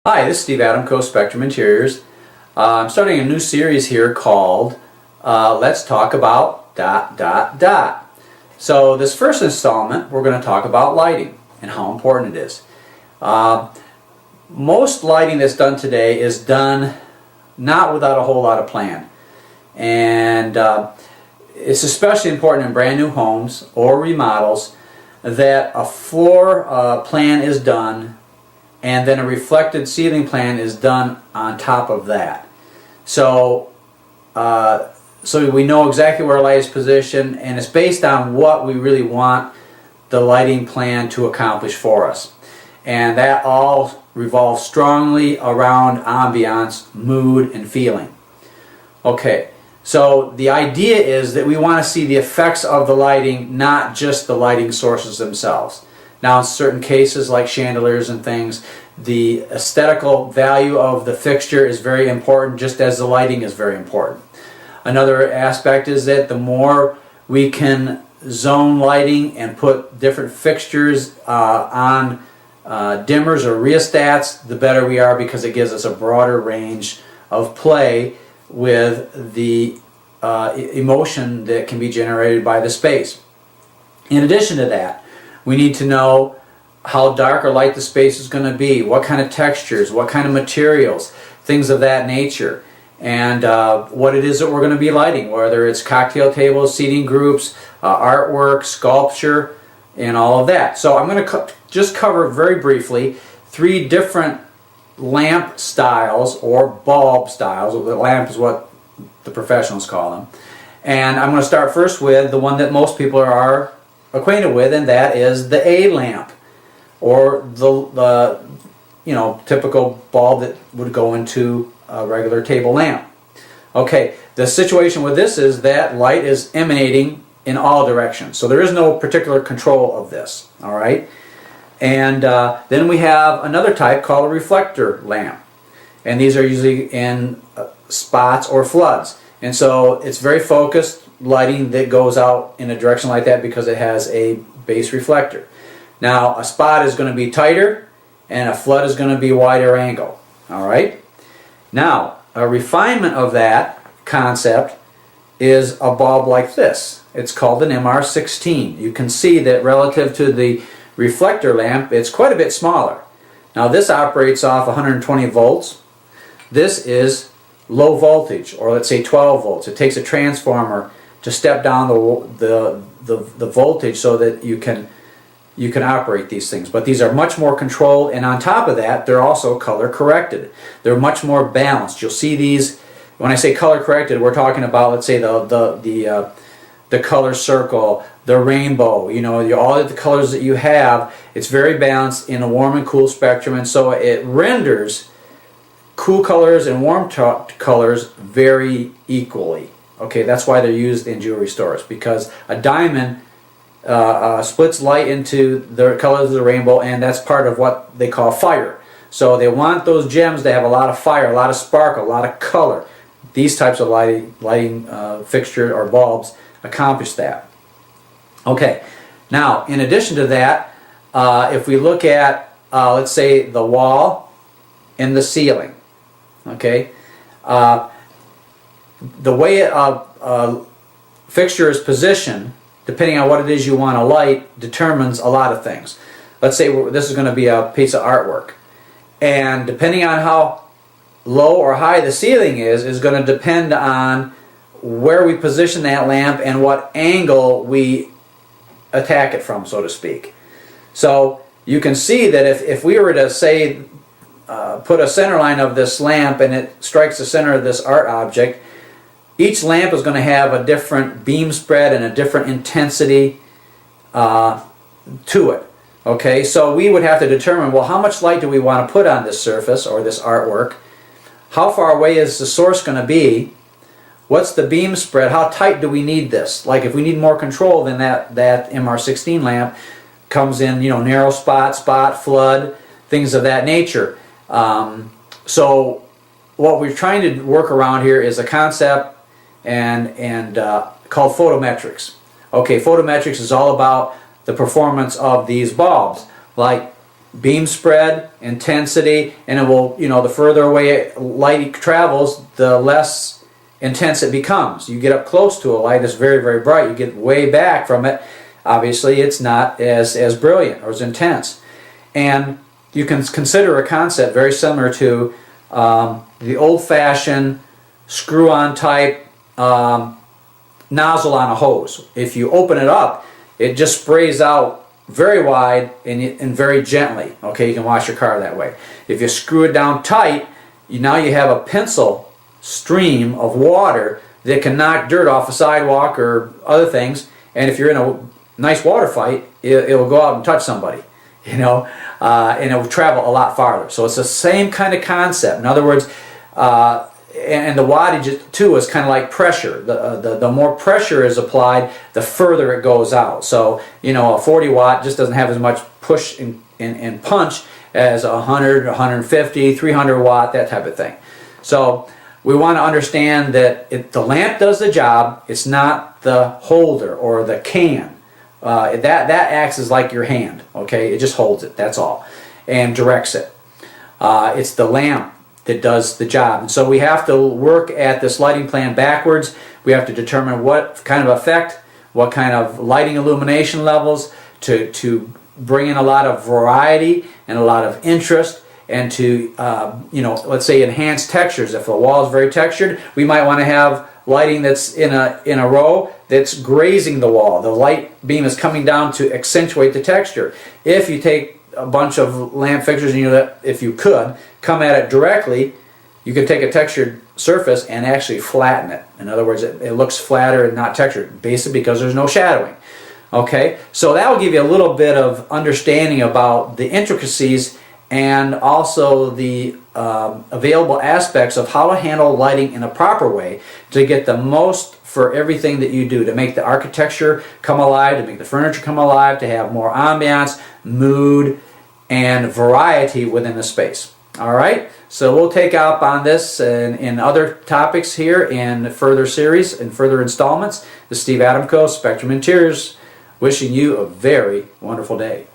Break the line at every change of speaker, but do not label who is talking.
Hi, this is Steve Adamko, Spectrum Interiors. I'm starting a new series here called Let's Talk About ... So this first installment we're going to talk about lighting and how important it is. Most lighting that's done today is done not without a whole lot of plan. And it's especially important in brand new homes or remodels that a floor plan is done and then a reflected ceiling plan is done on top of that. So we know exactly where our light is positioned, and it's based on what we really want the lighting plan to accomplish for us. And that all revolves strongly around ambiance, mood, and feeling. Okay, so the idea is that we want to see the effects of the lighting, not just the lighting sources themselves. Now, in certain cases like chandeliers and things, the aesthetical value of the fixture is very important, just as the lighting is very important. Another aspect is that the more we can zone lighting and put different fixtures on dimmers or rheostats, the better we are, because it gives us a broader range of play with the emotion that can be generated by the space. In addition to that, we need to know how dark or light the space is going to be, what kind of textures, what kind of materials, things of that nature, and what it is that we're going to be lighting, whether it's cocktail tables, seating groups, artwork, sculpture, and all of that. So I'm going to just cover very briefly 3 different lamp styles or bulb styles. The lamp is what the professionals call them. And I'm going to start first with the one that most people are acquainted with, and that is the A lamp, or the typical bulb that would go into a regular table lamp. Okay, the situation with this is that light is emanating in all directions, so there is no particular control of this. All right, and then we have another type called a reflector lamp, and these are usually in spots or floods, and so it's very focused lighting that goes out in a direction like that because it has a base reflector. Now, a spot is going to be tighter and a flood is going to be wider angle. All right. Now, a refinement of that concept is a bulb like this. It's called an MR16. You can see that relative to the reflector lamp, it's quite a bit smaller. Now, this operates off 120 volts. This is low voltage, or let's say 12 volts. It takes a transformer to step down the voltage so that you can operate these things. But these are much more controlled, and on top of that, they're also color corrected. They're much more balanced. You'll see these, when I say color corrected, we're talking about, let's say, the color circle, the rainbow, all of the colors that you have. It's very balanced in a warm and cool spectrum, and so it renders cool colors and warm colors very equally. Okay, that's why they're used in jewelry stores, because a diamond splits light into the colors of the rainbow, and that's part of what they call fire. So they want those gems to have a lot of fire, a lot of sparkle, a lot of color. These types of lighting fixture or bulbs accomplish that. Okay, now in addition to that, if we look at let's say the wall and the ceiling, okay, the way a fixture is positioned, depending on what it is you want to light, determines a lot of things. Let's say this is going to be a piece of artwork, and depending on how low or high the ceiling is going to depend on where we position that lamp and what angle we attack it from, so to speak. So you can see that if we were to say put a center line of this lamp and it strikes the center of this art object, each lamp is going to have a different beam spread and a different intensity to it. Okay, so we would have to determine, well, how much light do we want to put on this surface or this artwork? How far away is the source going to be? What's the beam spread? How tight do we need this? Like, if we need more control, then that MR16 lamp comes in, narrow spot, flood, things of that nature. So what we're trying to work around here is a concept and called photometrics. Okay, photometrics is all about the performance of these bulbs. Like beam spread, intensity, and it will, you know, the further away light travels, the less intense it becomes. You get up close to a light that's very, very bright, you get way back from it, obviously it's not as brilliant or as intense. And you can consider a concept very similar to the old-fashioned screw-on type nozzle on a hose. If you open it up, it just sprays out very wide and very gently. Okay, you can wash your car that way. If you screw it down tight, now you have a pencil stream of water that can knock dirt off a sidewalk or other things, and if you're in a nice water fight, it will go out and touch somebody, you know, and it will travel a lot farther. So it's the same kind of concept. In other words, and the wattage too is kind of like pressure. The more pressure is applied, the further it goes out. So, you know, a 40 watt just doesn't have as much push and punch as a 100, 150, 300 watt, that type of thing. So we want to understand that the lamp does the job. It's not the holder or the can. That acts as like your hand. Okay, it just holds it. That's all, and directs it. It's the lamp that does the job. And so we have to work at this lighting plan backwards. We have to determine what kind of effect, what kind of lighting illumination levels to bring in a lot of variety and a lot of interest, and to you know, let's say enhance textures. If the wall is very textured, we might want to have lighting that's in a row that's grazing the wall. The light beam is coming down to accentuate the texture. If you take a bunch of lamp fixtures and if you could come at it directly, you could take a textured surface and actually flatten it. In other words, it looks flatter and not textured, basically because there's no shadowing. Okay, so that will give you a little bit of understanding about the intricacies and also the available aspects of how to handle lighting in a proper way to get the most for everything that you do, to make the architecture come alive, to make the furniture come alive, to have more ambiance, mood, and variety within the space. Alright, so we'll take up on this and in other topics here in further series and further installments. This is Steve Adamko, Spectrum Interiors, wishing you a very wonderful day.